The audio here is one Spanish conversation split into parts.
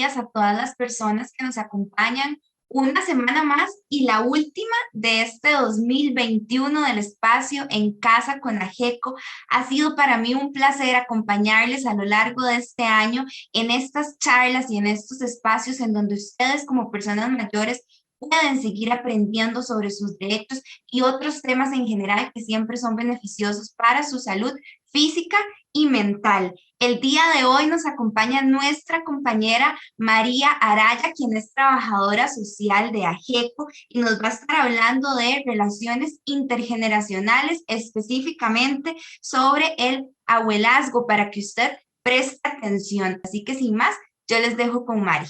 días a todas las personas que nos acompañan una semana más y la última de este 2021 del espacio en Casa con Ajeco. Ha sido para mí un placer acompañarles a lo largo de este año en estas charlas y en estos espacios en donde ustedes como personas mayores pueden seguir aprendiendo sobre sus derechos y otros temas en general que siempre son beneficiosos para su salud física y mental. El día de hoy nos acompaña nuestra compañera María Araya, quien es trabajadora social de AGECO y nos va a estar hablando de relaciones intergeneracionales, específicamente sobre el abuelazgo, para que usted preste atención. Así que sin más, yo les dejo con Mari.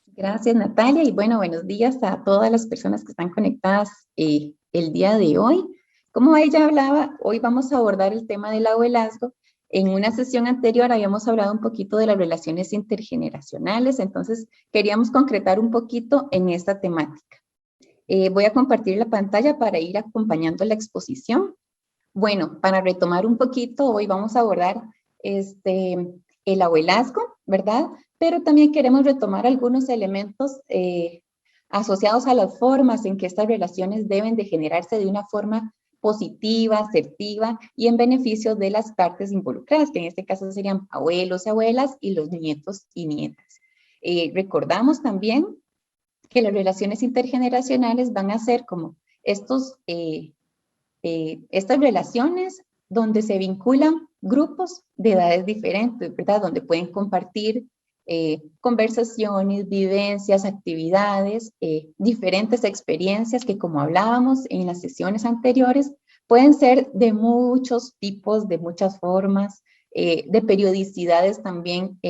Gracias, Natalia, y bueno, buenos días a todas las personas que están conectadas el día de hoy. Como ella hablaba, hoy vamos a abordar el tema del abuelazgo. En una sesión anterior habíamos hablado un poquito de las relaciones intergeneracionales, entonces queríamos concretar un poquito en esta temática. Voy a compartir la pantalla para ir acompañando la exposición. Bueno, para retomar un poquito, hoy vamos a abordar el abuelazgo, ¿verdad? Pero también queremos retomar algunos elementos asociados a las formas en que estas relaciones deben de generarse de una forma positiva, asertiva y en beneficio de las partes involucradas, que en este caso serían abuelos y abuelas y los nietos y nietas. Recordamos también que las relaciones intergeneracionales van a ser como estas relaciones donde se vinculan grupos de edades diferentes, ¿verdad? Donde pueden compartir conversaciones, vivencias, actividades, diferentes experiencias que, como hablábamos en las sesiones anteriores, pueden ser de muchos tipos, de muchas formas, de periodicidades también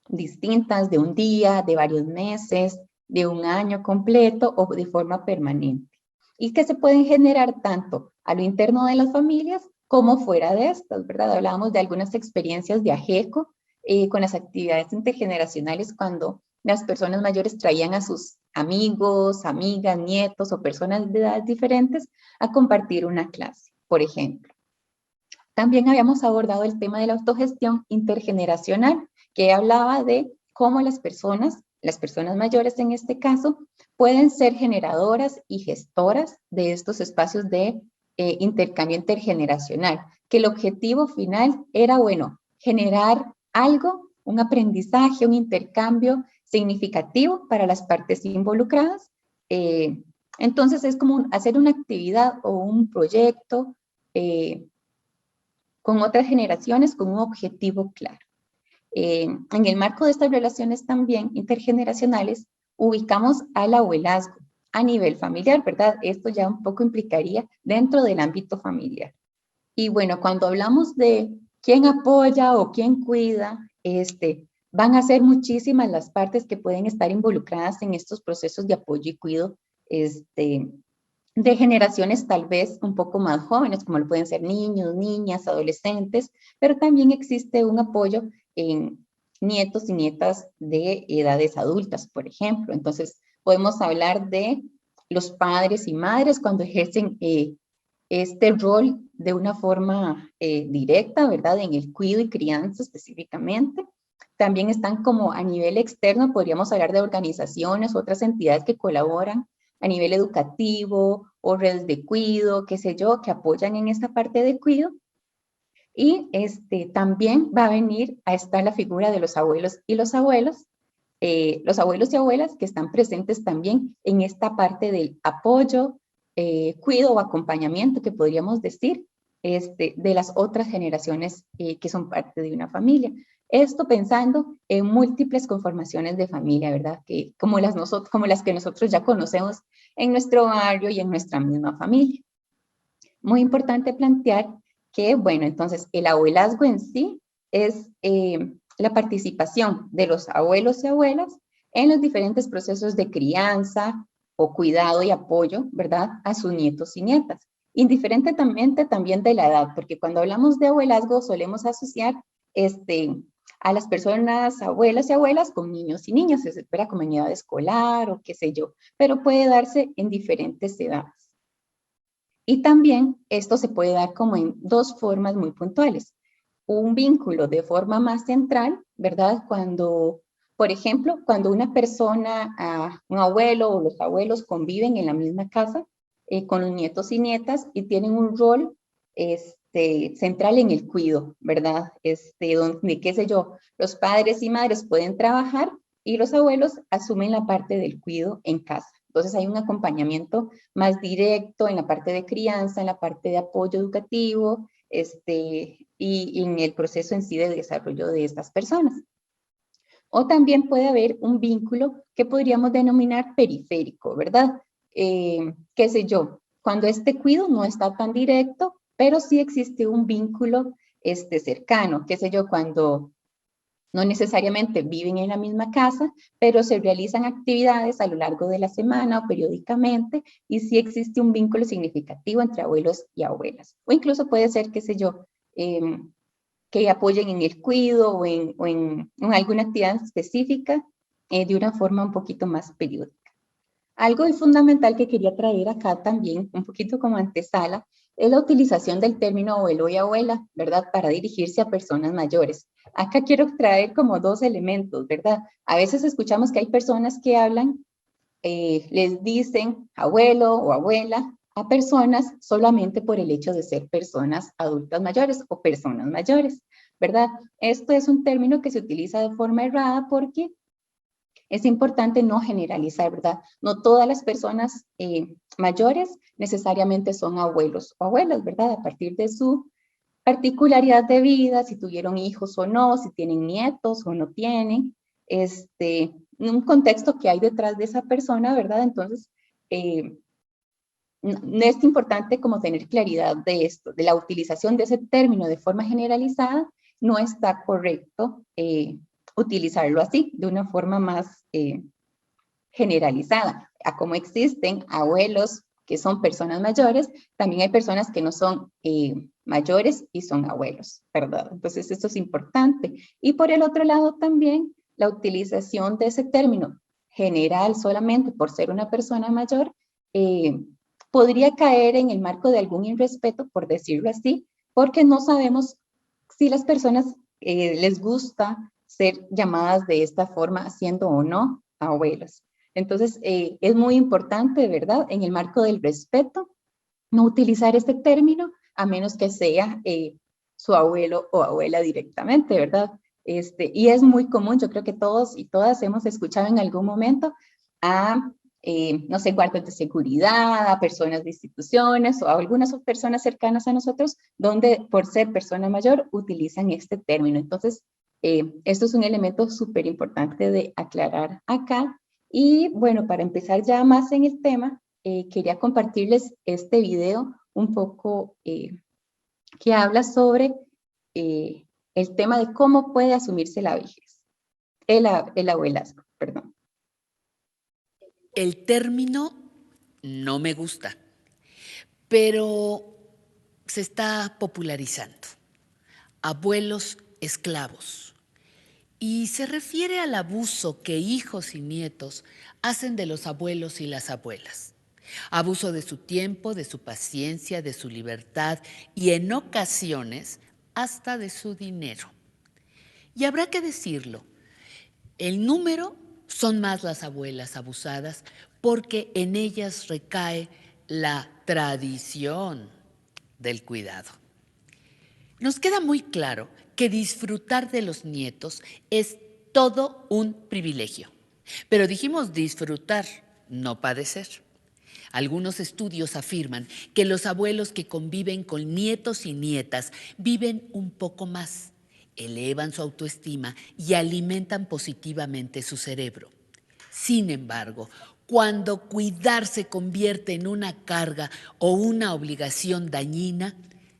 distintas, de un día, de varios meses, de un año completo o de forma permanente. Y que se pueden generar tanto a lo interno de las familias como fuera de estas, ¿verdad? Hablábamos de algunas experiencias de AGECO con las actividades intergeneracionales cuando las personas mayores traían a sus amigos, amigas, nietos o personas de edades diferentes a compartir una clase, por ejemplo. También habíamos abordado el tema de la autogestión intergeneracional, que hablaba de cómo las personas mayores en este caso, pueden ser generadoras y gestoras de estos espacios de intercambio intergeneracional, que el objetivo final era, bueno, generar algo, un aprendizaje, un intercambio significativo para las partes involucradas. Entonces es como hacer una actividad o un proyecto con otras generaciones con un objetivo claro. En el marco de estas relaciones también intergeneracionales, ubicamos al abuelazgo a nivel familiar, ¿verdad? Esto ya un poco implicaría dentro del ámbito familiar. Y bueno, cuando hablamos de quién apoya o quién cuida, van a ser muchísimas las partes que pueden estar involucradas en estos procesos de apoyo y cuidado de generaciones tal vez un poco más jóvenes, como lo pueden ser niños, niñas, adolescentes, pero también existe un apoyo en nietos y nietas de edades adultas, por ejemplo. Entonces, podemos hablar de los padres y madres cuando ejercen este rol de una forma directa, ¿verdad? En el cuidado y crianza específicamente. También están como a nivel externo, podríamos hablar de organizaciones, otras entidades que colaboran a nivel educativo o redes de cuidado, qué sé yo, que apoyan en esta parte de cuidado. Y también va a venir a estar la figura de los abuelos y abuelos y abuelas que están presentes también en esta parte del apoyo, cuidado o acompañamiento que podríamos decir de las otras generaciones que son parte de una familia. Esto pensando en múltiples conformaciones de familia, ¿verdad? Como las que nosotros ya conocemos en nuestro barrio y en nuestra misma familia. Muy importante plantear que, bueno, entonces el abuelazgo en sí es la participación de los abuelos y abuelas en los diferentes procesos de crianza o cuidado y apoyo, ¿verdad?, a sus nietos y nietas. Indiferentemente también de la edad, porque cuando hablamos de abuelazgo solemos asociar a las personas abuelas y abuelas con niños y niñas, se espera como en edad escolar o qué sé yo, pero puede darse en diferentes edades. Y también esto se puede dar como en dos formas muy puntuales. un vínculo de forma más central, ¿verdad? Cuando, por ejemplo, cuando una persona, un abuelo o los abuelos conviven en la misma casa con los nietos y nietas y tienen un rol central en el cuidado, ¿verdad? Donde, qué sé yo, los padres y madres pueden trabajar y los abuelos asumen la parte del cuidado en casa. Entonces hay un acompañamiento más directo en la parte de crianza, en la parte de apoyo educativo, y en el proceso en sí de desarrollo de estas personas. O también puede haber un vínculo que podríamos denominar periférico, ¿verdad? Qué sé yo, cuando este cuidado no está tan directo, pero sí existe un vínculo cercano, qué sé yo, cuando no necesariamente viven en la misma casa, pero se realizan actividades a lo largo de la semana o periódicamente y sí existe un vínculo significativo entre abuelos y abuelas. O incluso puede ser, qué sé yo, que apoyen en el cuidado o en alguna actividad específica de una forma un poquito más periódica. Algo fundamental que quería traer acá también, un poquito como antesala, es la utilización del término abuelo y abuela, ¿verdad? Para dirigirse a personas mayores. Acá quiero traer como dos elementos, ¿verdad? A veces escuchamos que hay personas que hablan, les dicen abuelo o abuela a personas solamente por el hecho de ser personas adultas mayores o personas mayores, ¿verdad? Esto es un término que se utiliza de forma errada porque es importante no generalizar, ¿verdad? No todas las personas mayores necesariamente son abuelos o abuelas, ¿verdad? A partir de su particularidad de vida, si tuvieron hijos o no, si tienen nietos o no tienen, un contexto que hay detrás de esa persona, ¿verdad? Entonces, es importante como tener claridad de esto, de la utilización de ese término de forma generalizada, no está correcto utilizarlo así, de una forma más generalizada. A como existen abuelos que son personas mayores, también hay personas que no son mayores y son abuelos, ¿verdad? Entonces esto es importante. Y por el otro lado también, la utilización de ese término general solamente por ser una persona mayor, podría caer en el marco de algún irrespeto, por decirlo así, porque no sabemos si las personas les gusta ser llamadas de esta forma, siendo o no abuelos. Entonces, es muy importante, ¿verdad? En el marco del respeto, no utilizar este término a menos que sea su abuelo o abuela directamente, ¿verdad? Y es muy común, yo creo que todos y todas hemos escuchado en algún momento a, no sé, guardias de seguridad, a personas de instituciones o a algunas personas cercanas a nosotros, donde por ser persona mayor utilizan este término. Entonces, esto es un elemento súper importante de aclarar acá. Y bueno, para empezar ya más en el tema, quería compartirles este video un poco que habla sobre el tema de cómo puede asumirse la vejez, el abuelazgo, perdón. El término no me gusta, pero se está popularizando. Abuelos esclavos. Y se refiere al abuso que hijos y nietos hacen de los abuelos y las abuelas. Abuso de su tiempo, de su paciencia, de su libertad y en ocasiones hasta de su dinero. Y habrá que decirlo, el número son más las abuelas abusadas porque en ellas recae la tradición del cuidado. Nos queda muy claro que disfrutar de los nietos es todo un privilegio. Pero dijimos disfrutar, no padecer. Algunos estudios afirman que los abuelos que conviven con nietos y nietas viven un poco más, elevan su autoestima y alimentan positivamente su cerebro. Sin embargo, cuando cuidar se convierte en una carga o una obligación dañina,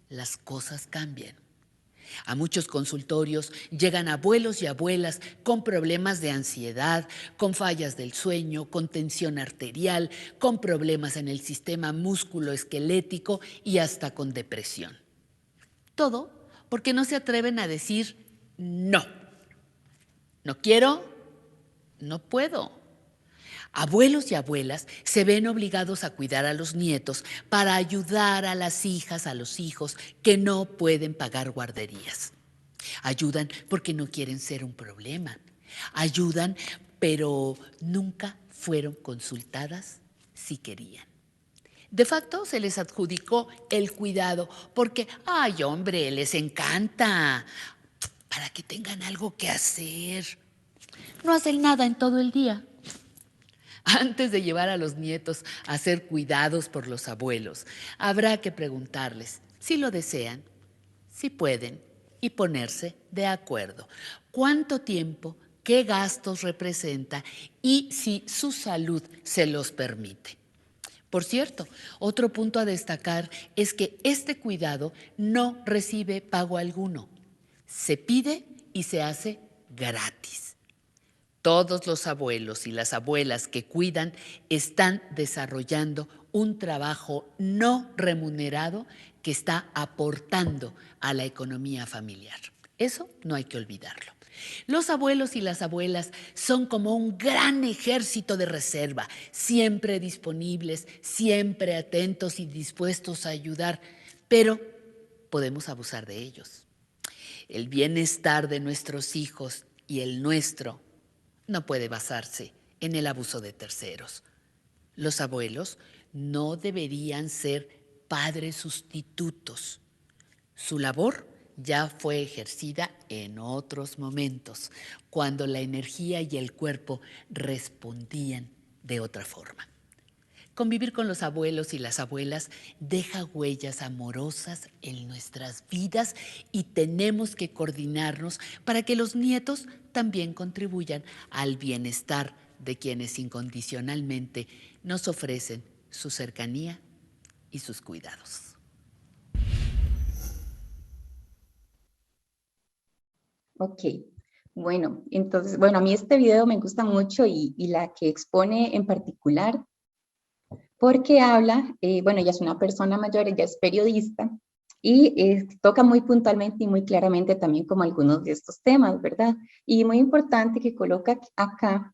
las cosas cambian. A muchos consultorios llegan abuelos y abuelas con problemas de ansiedad, con fallas del sueño, con tensión arterial, con problemas en el sistema músculo-esquelético y hasta con depresión. Todo porque no se atreven a decir no. No quiero, no puedo. Abuelos y abuelas se ven obligados a cuidar a los nietos para ayudar a las hijas, a los hijos que no pueden pagar guarderías. Ayudan porque no quieren ser un problema. Ayudan, pero nunca fueron consultadas si querían. De facto se les adjudicó el cuidado porque, ay hombre, les encanta, para que tengan algo que hacer. No hacen nada en todo el día. Antes de llevar a los nietos a ser cuidados por los abuelos, habrá que preguntarles si lo desean, si pueden y ponerse de acuerdo. ¿Cuánto tiempo, qué gastos representa y si su salud se los permite? Por cierto, otro punto a destacar es que este cuidado no recibe pago alguno. Se pide y se hace gratis. Todos los abuelos y las abuelas que cuidan están desarrollando un trabajo no remunerado que está aportando a la economía familiar. Eso no hay que olvidarlo. Los abuelos y las abuelas son como un gran ejército de reserva, siempre disponibles, siempre atentos y dispuestos a ayudar, pero podemos abusar de ellos. El bienestar de nuestros hijos y el nuestro no puede basarse en el abuso de terceros. Los abuelos no deberían ser padres sustitutos. Su labor ya fue ejercida en otros momentos, cuando la energía y el cuerpo respondían de otra forma. Convivir con los abuelos y las abuelas deja huellas amorosas en nuestras vidas y tenemos que coordinarnos para que los nietos también contribuyan al bienestar de quienes incondicionalmente nos ofrecen su cercanía y sus cuidados. Ok, bueno, entonces, bueno, a mí este video me gusta mucho y la que expone en particular, porque habla, bueno, ella es una persona mayor, ella es periodista, y toca muy puntualmente y muy claramente también como algunos de estos temas, ¿verdad? Y muy importante que coloca acá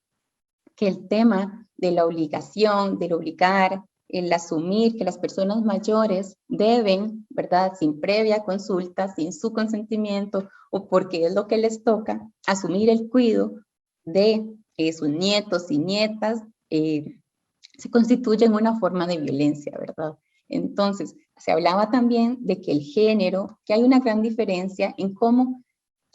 que el tema de la obligación, del obligar, el asumir que las personas mayores deben, ¿verdad?, sin previa consulta, sin su consentimiento o porque es lo que les toca, asumir el cuidado de sus nietos y nietas, se constituye en una forma de violencia, ¿verdad? Entonces, se hablaba también de que el género, que hay una gran diferencia en cómo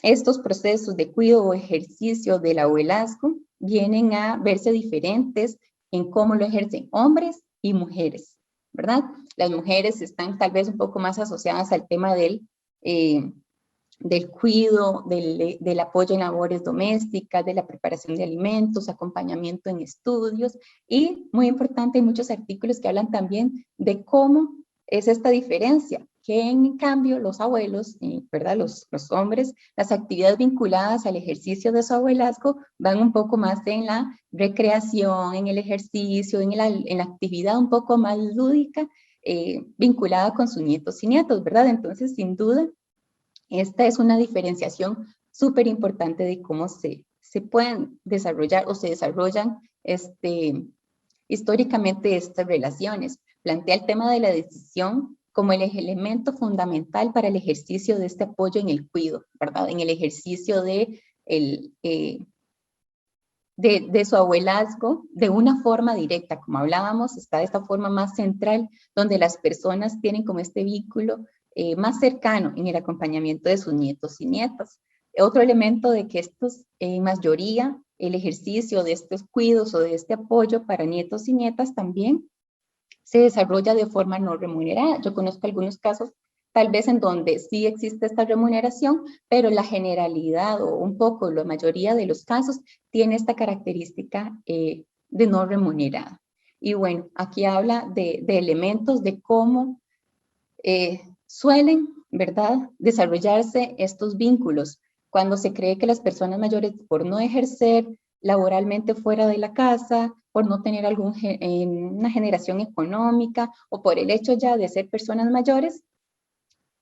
estos procesos de cuidado o ejercicio del abuelazgo vienen a verse diferentes en cómo lo ejercen hombres y mujeres, ¿verdad? Las mujeres están tal vez un poco más asociadas al tema del cuidado, del apoyo en labores domésticas, de la preparación de alimentos, acompañamiento en estudios y, muy importante, hay muchos artículos que hablan también de cómo es esta diferencia, que en cambio los abuelos, ¿verdad? Los hombres, las actividades vinculadas al ejercicio de su abuelazgo van un poco más en la recreación, en el ejercicio, en la actividad un poco más lúdica, vinculada con sus nietos y nietos, ¿verdad? Entonces, sin duda, esta es una diferenciación súper importante de cómo se pueden desarrollar o se desarrollan históricamente estas relaciones. Plantea el tema de la decisión como el elemento fundamental para el ejercicio de este apoyo en el cuidado, ¿verdad? En el ejercicio de su abuelazgo de una forma directa, como hablábamos, está esta forma más central donde las personas tienen como este vínculo más cercano en el acompañamiento de sus nietos y nietas. Otro elemento de que estos, en mayoría, el ejercicio de estos cuidados o de este apoyo para nietos y nietas también se desarrolla de forma no remunerada. Yo conozco algunos casos tal vez en donde sí existe esta remuneración, pero la generalidad o un poco la mayoría de los casos tiene esta característica de no remunerada. Y bueno, aquí habla de elementos de cómo suelen, ¿verdad?, desarrollarse estos vínculos cuando se cree que las personas mayores, por no ejercer laboralmente fuera de la casa, por no tener una generación económica o por el hecho ya de ser personas mayores,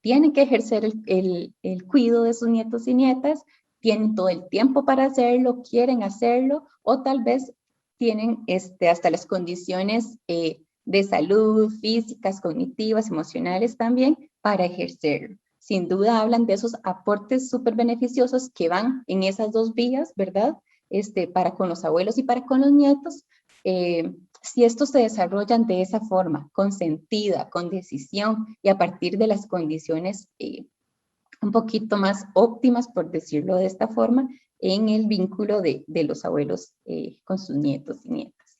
tienen que ejercer el cuidado de sus nietos y nietas, tienen todo el tiempo para hacerlo, quieren hacerlo, o tal vez tienen hasta las condiciones de salud, físicas, cognitivas, emocionales también, para ejercerlo. sin duda hablan de esos aportes súper beneficiosos que van en esas dos vías, ¿verdad? Para con los abuelos y para con los nietos. Si estos se desarrollan de esa forma, consentida, con decisión y a partir de las condiciones un poquito más óptimas, por decirlo de esta forma, en el vínculo de los abuelos con sus nietos y nietas.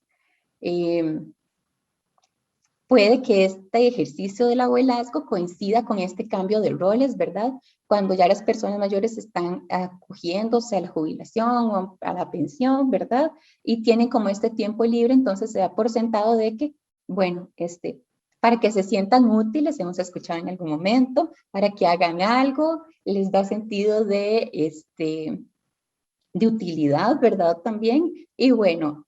Puede que este ejercicio del abuelazgo coincida con este cambio de roles, ¿verdad? Cuando ya las personas mayores están acogiéndose a la jubilación o a la pensión, ¿verdad? Y tienen como este tiempo libre, entonces se da por sentado de que, bueno, para que se sientan útiles, hemos escuchado en algún momento, para que hagan algo, les da sentido de utilidad, ¿verdad? También. Y bueno,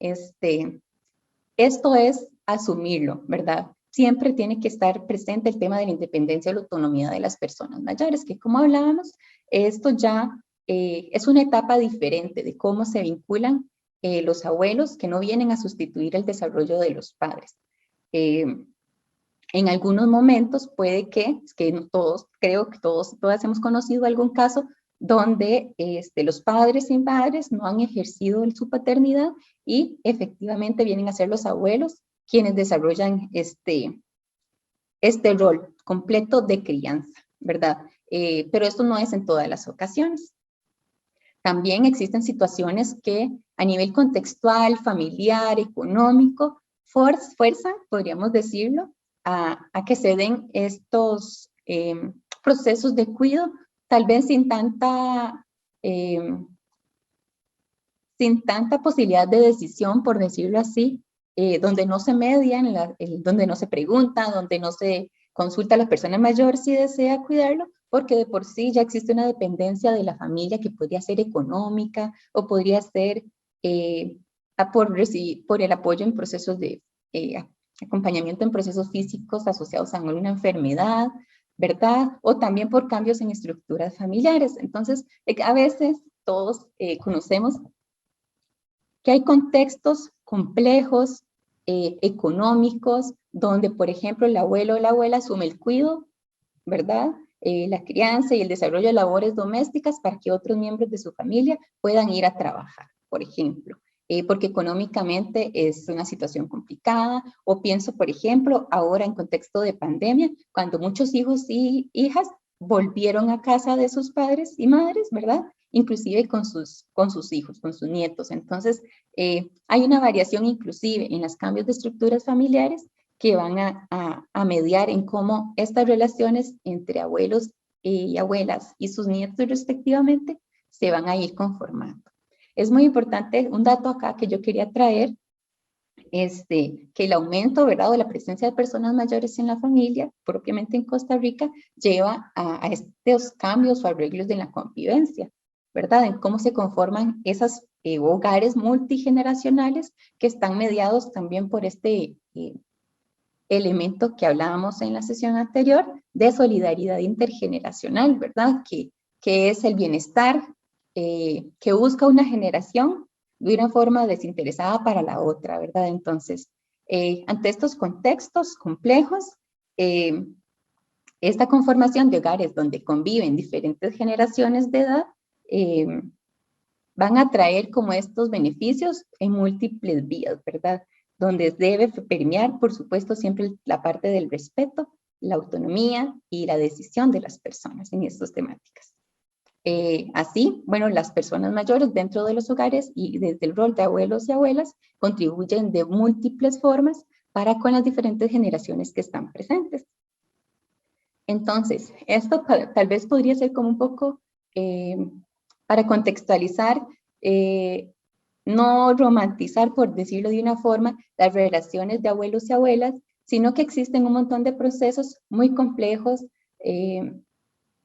esto es asumirlo, ¿verdad? Siempre tiene que estar presente el tema de la independencia y la autonomía de las personas mayores, que como hablábamos, esto ya es una etapa diferente de cómo se vinculan los abuelos que no vienen a sustituir el desarrollo de los padres. En algunos momentos puede que no todos, creo que todas hemos conocido algún caso donde los padres y madres no han ejercido su paternidad y efectivamente vienen a ser los abuelos quienes desarrollan este rol completo de crianza, ¿verdad? Pero esto no es en todas las ocasiones. También existen situaciones que a nivel contextual, familiar, económico, fuerzan, podríamos decirlo, a que se den estos procesos de cuidado, tal vez sin tanta posibilidad de decisión, por decirlo así, donde no se median, donde no se pregunta, donde no se consulta a la persona mayor si desea cuidarlo, porque de por sí ya existe una dependencia de la familia que podría ser económica o podría ser por el apoyo en procesos de acompañamiento en procesos físicos asociados a alguna enfermedad, ¿verdad? O también por cambios en estructuras familiares. Entonces, a veces todos conocemos que hay contextos complejos, económicos, donde, por ejemplo, el abuelo o la abuela asume el cuidado, ¿verdad? La crianza y el desarrollo de labores domésticas para que otros miembros de su familia puedan ir a trabajar, por ejemplo, porque económicamente es una situación complicada, o pienso, por ejemplo, ahora en contexto de pandemia, cuando muchos hijos y hijas volvieron a casa de sus padres y madres, ¿verdad? Inclusive con sus hijos, con sus nietos. Entonces, hay una variación inclusive en los cambios de estructuras familiares que van a mediar en cómo estas relaciones entre abuelos y abuelas y sus nietos respectivamente se van a ir conformando. Es muy importante, un dato acá que yo quería traer, que el aumento, ¿verdad?, de la presencia de personas mayores en la familia, propiamente en Costa Rica, lleva a estos cambios o arreglos de la convivencia, ¿verdad?, en cómo se conforman esos hogares multigeneracionales que están mediados también por este elemento que hablábamos en la sesión anterior de solidaridad intergeneracional, ¿verdad?, que es el bienestar que busca una generación de una forma desinteresada para la otra, ¿verdad? Entonces, ante estos contextos complejos, esta conformación de hogares donde conviven diferentes generaciones de edad van a traer como estos beneficios en múltiples vías, ¿verdad? Donde debe permear, por supuesto, siempre la parte del respeto, la autonomía y la decisión de las personas en estas temáticas. Así, bueno, las personas mayores dentro de los hogares y desde el rol de abuelos y abuelas contribuyen de múltiples formas para con las diferentes generaciones que están presentes. Entonces, esto tal vez podría ser como un poco para contextualizar, no romantizar, por decirlo de una forma, las relaciones de abuelos y abuelas, sino que existen un montón de procesos muy complejos,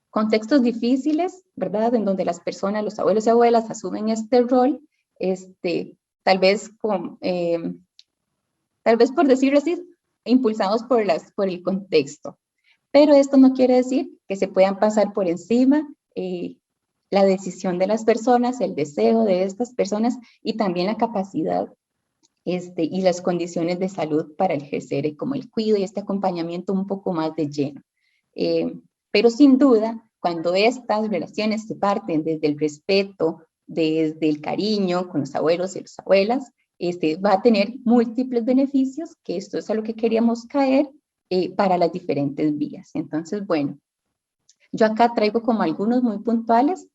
contextos difíciles, ¿verdad?, en donde las personas, los abuelos y abuelas asumen este rol, tal vez por decirlo así, impulsados por el contexto. Pero esto no quiere decir que se puedan pasar por encima la decisión de las personas, el deseo de estas personas y también la capacidad y las condiciones de salud para ejercer como el cuidado y este acompañamiento un poco más de lleno. Pero sin duda, Cuando estas relaciones se parten desde el respeto, desde el cariño con los abuelos y las abuelas, va a tener múltiples beneficios, que esto es a lo que queríamos caer para las diferentes vías. Entonces, bueno, yo acá traigo como algunos muy puntuales,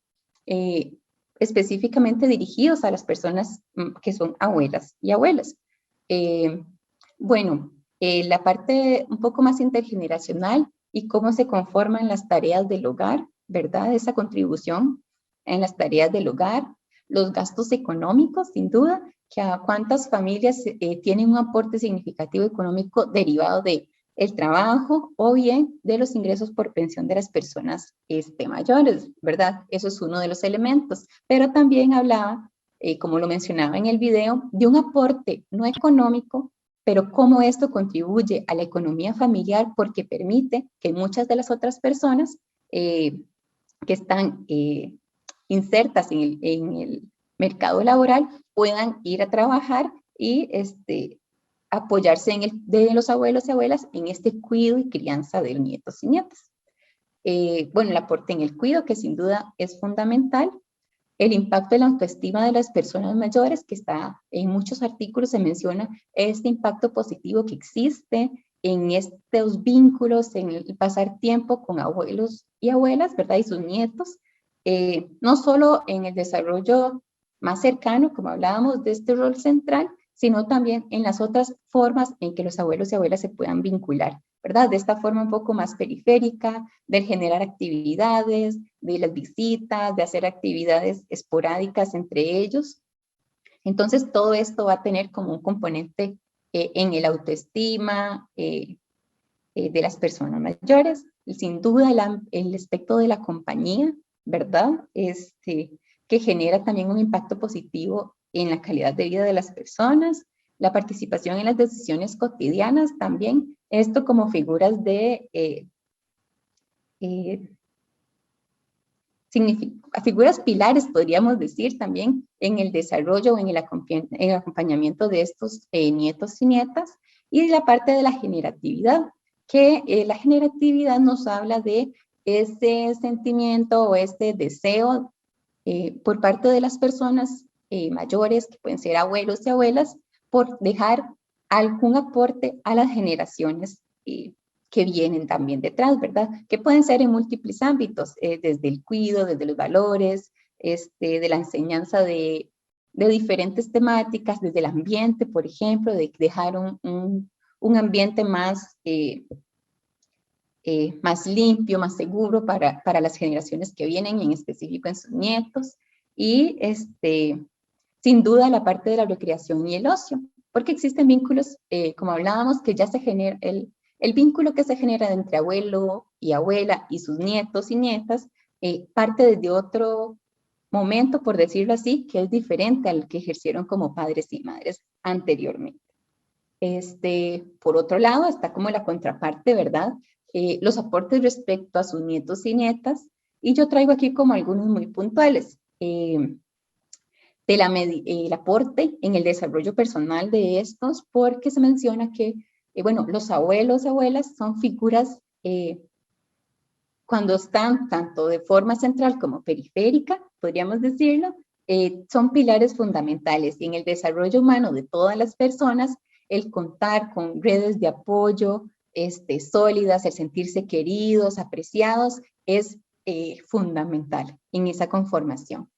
específicamente dirigidos a las personas que son abuelas y abuelas. Bueno, la parte un poco más intergeneracional y cómo se conforman las tareas del hogar, ¿verdad? Esa contribución en las tareas del hogar, los gastos económicos, sin duda, que a cuántas familias tienen un aporte significativo económico derivado de el trabajo o bien de los ingresos por pensión de las personas mayores, ¿verdad? Eso es uno de los elementos, pero también hablaba, como lo mencionaba en el video, de un aporte no económico, pero cómo esto contribuye a la economía familiar porque permite que muchas de las otras personas que están insertas en el mercado laboral puedan ir a trabajar y apoyarse de los abuelos y abuelas en este cuidado y crianza de nietos y nietas. Bueno, el aporte en el cuidado, que sin duda es fundamental. El impacto de la autoestima de las personas mayores, que está en muchos artículos, se menciona este impacto positivo que existe en estos vínculos, en el pasar tiempo con abuelos y abuelas, ¿verdad? Y sus nietos, no solo en el desarrollo más cercano, como hablábamos de este rol central, sino también en las otras formas en que los abuelos y abuelas se puedan vincular, ¿verdad? De esta forma un poco más periférica, de generar actividades, de las visitas, de hacer actividades esporádicas entre ellos. Entonces, todo esto va a tener como un componente en el autoestima de las personas mayores. Y sin duda, el aspecto de la compañía, ¿verdad? Que genera también un impacto positivo en la calidad de vida de las personas, la participación en las decisiones cotidianas también, esto como figuras de figuras pilares, podríamos decir, también en el desarrollo, en el acompañamiento de estos nietos y nietas, y la parte de la generatividad, que la generatividad nos habla de ese sentimiento o este deseo por parte de las personas mayores, que pueden ser abuelos y abuelas, por dejar algún aporte a las generaciones que vienen también detrás, ¿verdad? Que pueden ser en múltiples ámbitos, desde el cuidado, desde los valores, de la enseñanza de diferentes temáticas, desde el ambiente, por ejemplo, de dejar un ambiente más limpio, más seguro para las generaciones que vienen, en específico en sus nietos, y sin duda la parte de la recreación y el ocio, porque existen vínculos, como hablábamos, que ya se genera, el vínculo que se genera entre abuelo y abuela y sus nietos y nietas, parte desde otro momento, por decirlo así, que es diferente al que ejercieron como padres y madres anteriormente. Por otro lado, está como la contraparte, ¿verdad? Los aportes respecto a sus nietos y nietas, y yo traigo aquí como algunos muy puntuales. El aporte en el desarrollo personal de estos, porque se menciona que, bueno, los abuelos y abuelas son figuras cuando están tanto de forma central como periférica, podríamos decirlo, son pilares fundamentales y en el desarrollo humano de todas las personas, el contar con redes de apoyo sólidas, el sentirse queridos, apreciados, es fundamental en esa conformación.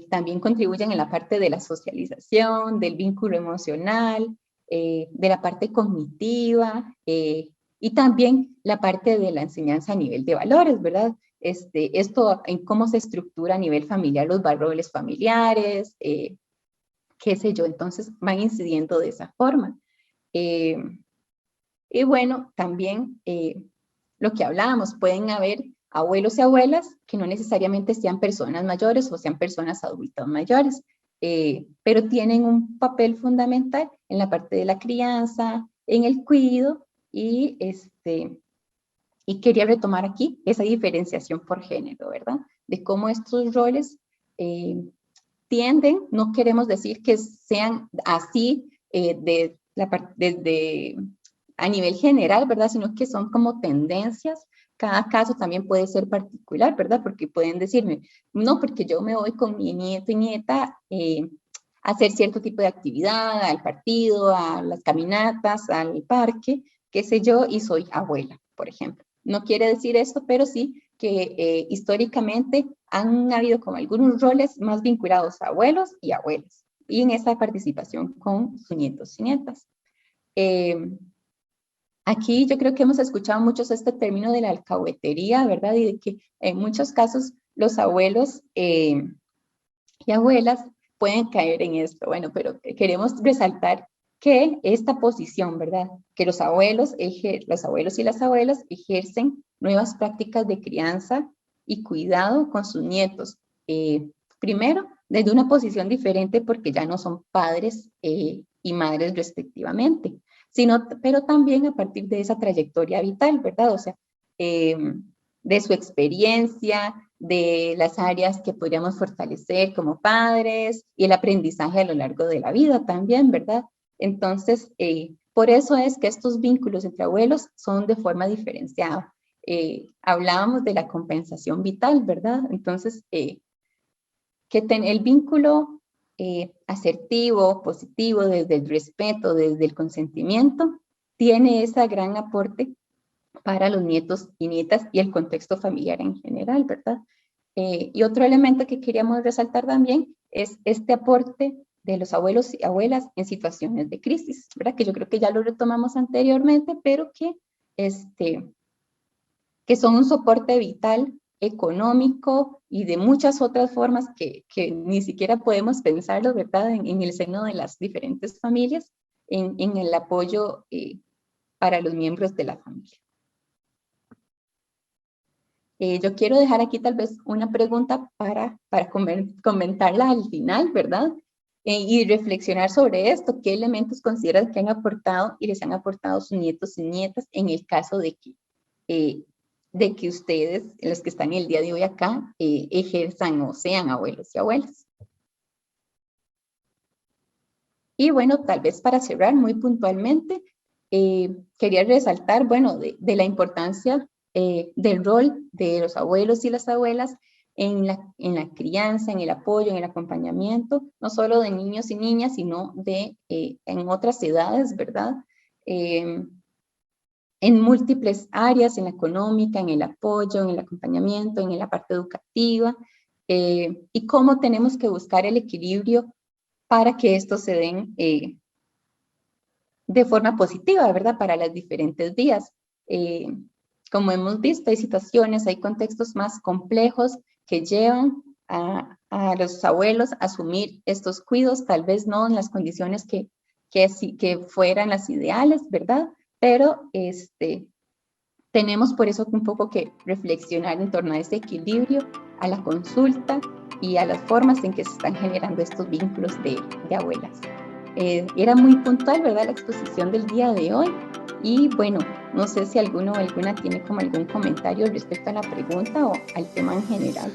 También contribuyen en la parte de la socialización, del vínculo emocional, de la parte cognitiva, y también la parte de la enseñanza a nivel de valores, ¿verdad? Esto en cómo se estructura a nivel familiar los valores familiares, qué sé yo, entonces van incidiendo de esa forma. Y bueno, también lo que hablábamos, pueden haber abuelos y abuelas que no necesariamente sean personas mayores o sean personas adultas mayores, pero tienen un papel fundamental en la parte de la crianza, en el cuidado, y quería retomar aquí esa diferenciación por género, ¿verdad? De cómo estos roles tienden, no queremos decir que sean así desde a nivel general, ¿verdad? Sino que son como tendencias cada caso también puede ser particular, ¿verdad? Porque pueden decirme, no, porque yo me voy con mi nieto y nieta a hacer cierto tipo de actividad, al partido, a las caminatas, al parque, qué sé yo, y soy abuela, por ejemplo. No quiere decir esto, pero sí que históricamente han habido como algunos roles más vinculados a abuelos y abuelas, y en esa participación con sus nietos y nietas. Aquí yo creo que hemos escuchado muchos este término de la alcahuetería, ¿verdad? Y de que en muchos casos los abuelos y abuelas pueden caer en esto. Bueno, pero queremos resaltar que esta posición, ¿verdad? Que los abuelos y las abuelas ejercen nuevas prácticas de crianza y cuidado con sus nietos. Primero, desde una posición diferente porque ya no son padres y madres respectivamente, pero también a partir de esa trayectoria vital, ¿verdad? O sea, de su experiencia, de las áreas que podríamos fortalecer como padres y el aprendizaje a lo largo de la vida también, ¿verdad? Entonces, por eso es que estos vínculos entre abuelos son de forma diferenciada. Hablábamos de la compensación vital, ¿verdad? Entonces, el vínculo asertivo, positivo, desde el respeto, desde el consentimiento, tiene ese gran aporte para los nietos y nietas y el contexto familiar en general, ¿verdad? Y otro elemento que queríamos resaltar también es este aporte de los abuelos y abuelas en situaciones de crisis, ¿verdad? Que yo creo que ya lo retomamos anteriormente, pero que son un soporte vital, económico y de muchas otras formas que ni siquiera podemos pensarlo, ¿verdad? En el seno de las diferentes familias, en el apoyo para los miembros de la familia. Yo quiero dejar aquí tal vez una pregunta para comentarla al final, ¿verdad? Y reflexionar sobre esto. ¿Qué elementos consideran que han aportado y les han aportado sus nietos y nietas en el caso de que ustedes, los que están el día de hoy acá, ejerzan o sean abuelos y abuelas? Y bueno, tal vez para cerrar muy puntualmente, quería resaltar, bueno, de la importancia del rol de los abuelos y las abuelas en la crianza, en el apoyo, en el acompañamiento, no solo de niños y niñas, sino en otras edades, ¿verdad? En múltiples áreas, en la económica, en el apoyo, en el acompañamiento, en la parte educativa, y cómo tenemos que buscar el equilibrio para que estos se den de forma positiva, ¿verdad? Para las diferentes vías. Como hemos visto, hay situaciones, hay contextos más complejos que llevan a los abuelos a asumir estos cuidados, tal vez no en las condiciones que fueran las ideales, ¿verdad? Pero tenemos por eso un poco que reflexionar en torno a ese equilibrio, a la consulta y a las formas en que se están generando estos vínculos de abuelas. Era muy puntual, ¿verdad?, la exposición del día de hoy. Y bueno, no sé si alguno o alguna tiene como algún comentario respecto a la pregunta o al tema en general.